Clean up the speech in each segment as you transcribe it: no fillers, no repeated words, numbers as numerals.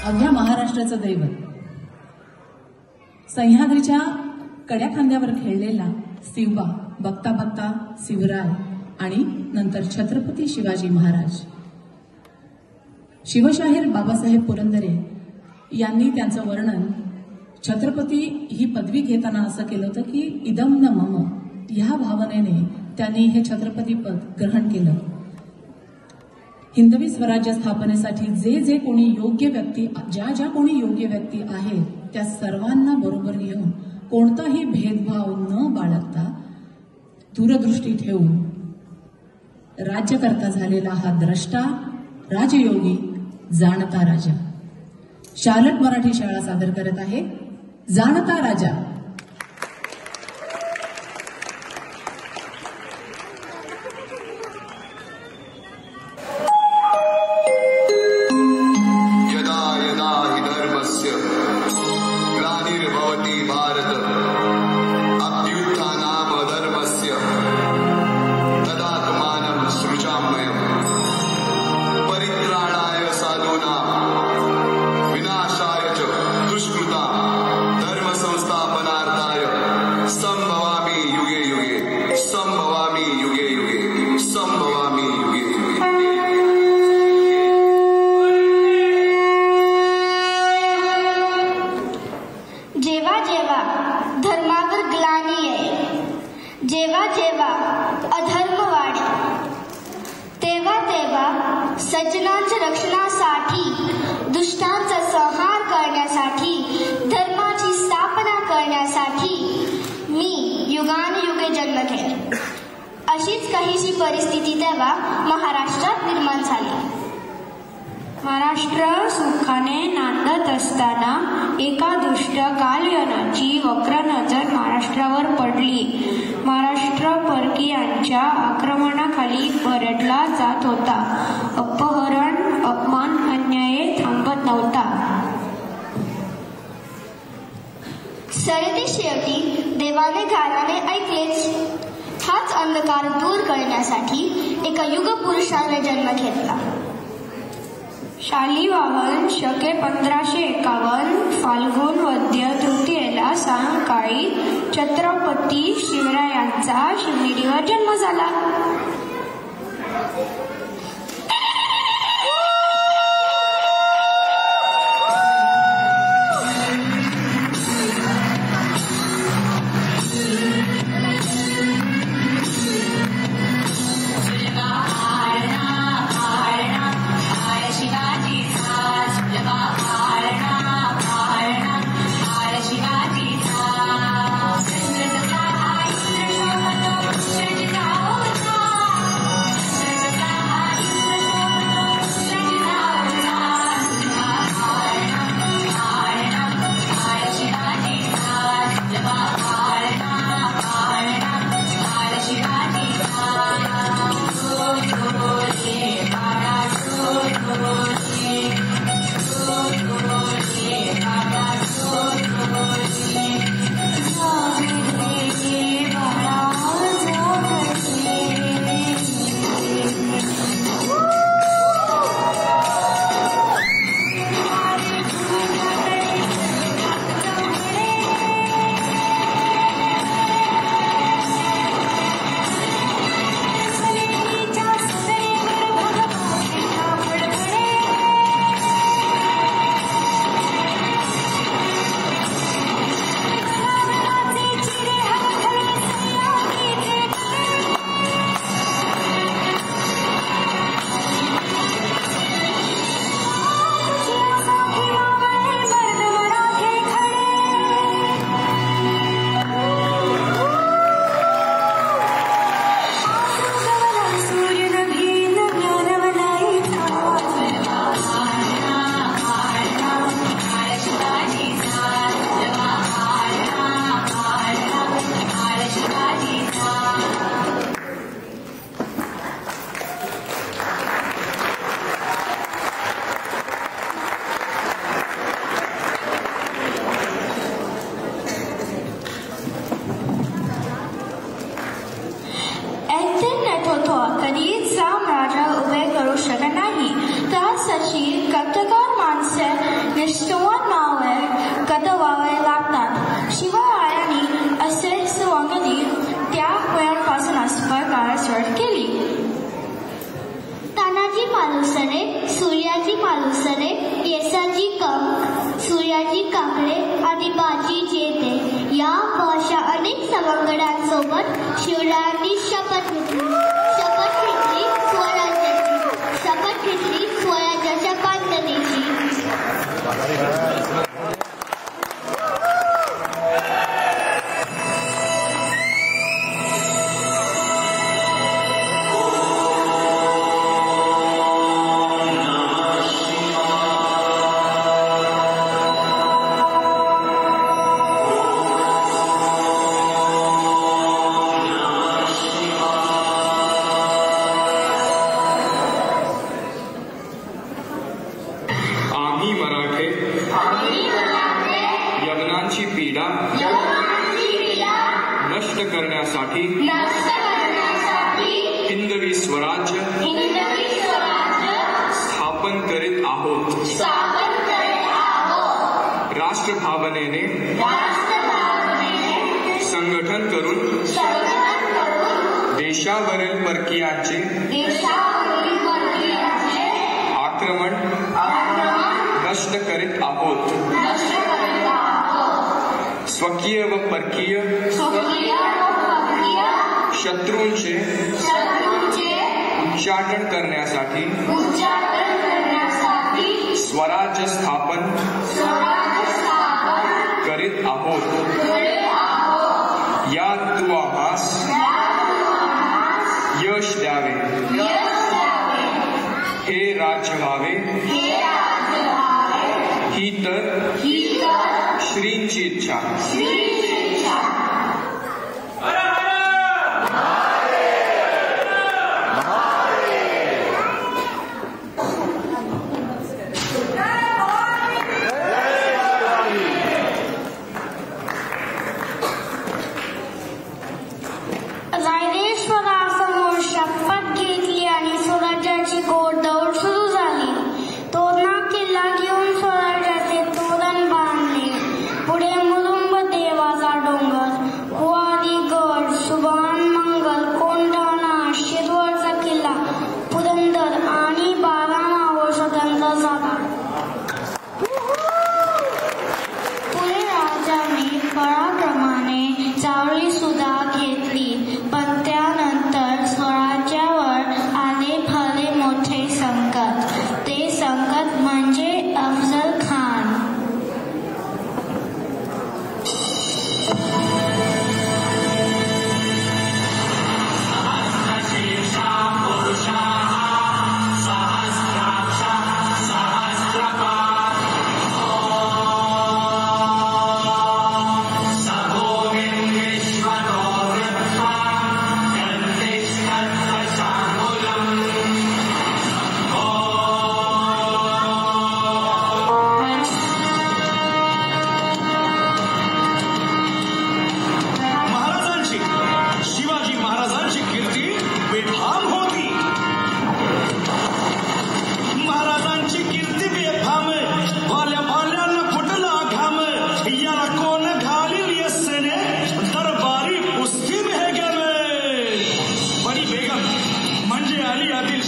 अवघ्या महाराष्ट्राचं दैवत, सह्याद्रीच्या कड्या खांद्यावर खेळलेला शिवबा, बघता बघता शिवराय आणि नंतर छत्रपती शिवाजी महाराज. शिवशाहीर बाबासाहेब पुरंदरे यांनी त्यांचं वर्णन छत्रपती ही पदवी घेताना असं केलं होतं की इदम न मम, ह्या भावनेने त्यांनी हे छत्रपती पद ग्रहण केलं. हिंदवी स्वराज्य स्थापनेसाठी जे जे कोणी योग्य व्यक्ती, ज्या कोणी योग्य व्यक्ती आहेत त्या सर्वांना बरोबर घेऊन कोणताही भेदभाव न बाळगता दूरदृष्टी ठेवून राज्यकर्ता झालेला हा द्रष्टा, राजयोगी, जाणता राजा. शार्लट मराठी शाळा सादर करत आहे जाणता राजा. धर्मावर ग्लानी आहे, जेव्हा जेव्हा अधर्म वाढे, तेव्हा तेव्हा सज्जनांच्या रक्षणासाठी, दुष्टांचा संहार करण्यासाठी, धर्माची स्थापना करण्यासाठी मी युगानुयुगे जन्म घेतला. अशीच काहीशी परिस्थिती तेव्हा महाराष्ट्रात निर्माण झाली. महाराष्ट्र सुखाने नांदत असताना एका दुष्ट कालयनाची वक्र नजर महाराष्ट्रावर पडली. महाराष्ट्र परकीयांच्या आक्रमणाखाली भरडला जात होता. अपहरण, अपमान, अन्याय थांबत नव्हता. सरते शेवटी देवाने गाण्याने ऐकलेच. हाच अंधकार दूर करण्यासाठी एका युगपुरुषाने जन्म घेतला. शालिवाहन शके 1551 फाल्गुन वद्य तृतीयेला सायंकाळी छत्रपती शिवरायांचा शिवनेरीवर जन्म झाला. मालुसरे, येसाची कंक, सूर्याची काकडे आणि बाजी जेते या अशा अनेक सवंगड्यांसोबत शिवरायांनी शपथ घेतली स्वराज्याच्या बांधणीची. यवनांची पीडा नष्ट करण्यासाठी हिंदवी स्वराज्य स्थापन करीत आहोत. राष्ट्रभावनेने संघटन करून देशावरील परकीयांचे आक्रमण नष्ट करीत आहोत. स्वकीय व परकीय शत्रूंचे उच्चाटन करण्यासाठी स्वराज्य स्थापन करीत आहोत. यात तू आम्हास यश द्यावे, हे राज्य व्हावे, ही तर श्रींची इच्छा. रायरेश्वरासमोर शपथ घेतली आणि स्वराज्याची घोडदौड सुरू झाली. तोरणा किल्ला घेऊन स्वराज्याचे तोरण बांधले. पुढे मुरुंब देवाचा डोंगर, कुवारी गड, सुभान मंगल, कोंढाणा, शिरवळचा किल्ला, पुरंदर आणि 12 नावं स्वतंत्र झाला. पुढे राजाने पराक्रमाने चावडी सुद्धा घेतली. पण त्यानंतर स्वराज्यावर आले भले मोठे संकट. ते संकट म्हणजे अफजल खान.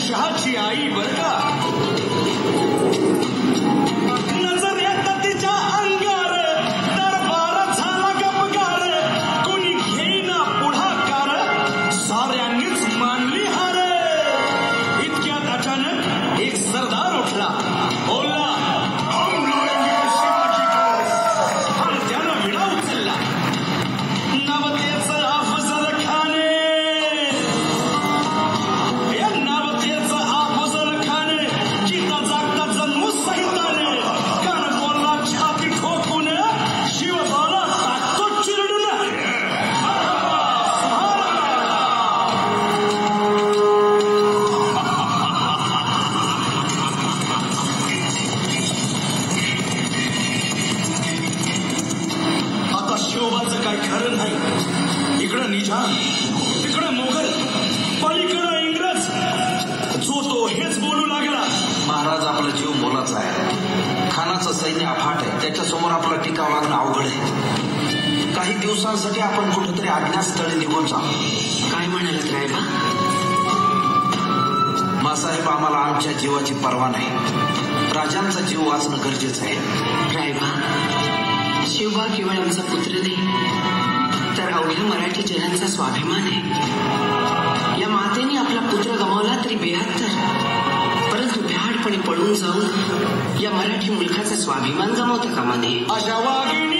शहाची आई बर का. नजर येतात तिच्या अंगार, दरबार झाला गपगार. कोणी घेईना पुढाकार, साऱ्यांनीच मानली हार. इतक्यात अचानक एक सरदार उठला, बोलला शिवाजी आणि त्यानं विडा उचलला. नवतेचं अफजल खाने, खरं नाही. इकडं निजाम, तिकडं मोगल, पलीकडं इंग्रज. जो तो हेच बोलू लागला. महाराज, आपला जीव मोलाचा आहे. खानाचं सैन्य अफाट आहे. त्याच्यासमोर आपला टीका वागणं अवघड आहे. काही दिवसांसाठी आपण कुठेतरी अज्ञातस्थळी निघून जाऊ. काय म्हणालात रायबा? मासाहेब, आम्हाला आमच्या जीवाची पर्वा नाही. राजांचा जीव वाचणं गरजेचं आहे. रायबा, शिवबा केवळ आमचा पुत्र नाही तर अवघ्या मराठी जनांचा स्वाभिमान आहे. या मातेने आपला पुत्र गमावला तरी 72, परंतु भ्याडपणे पळून जाऊन या मराठी मुलखाचा स्वाभिमान गमावता कामा नये. अशा वाघिणी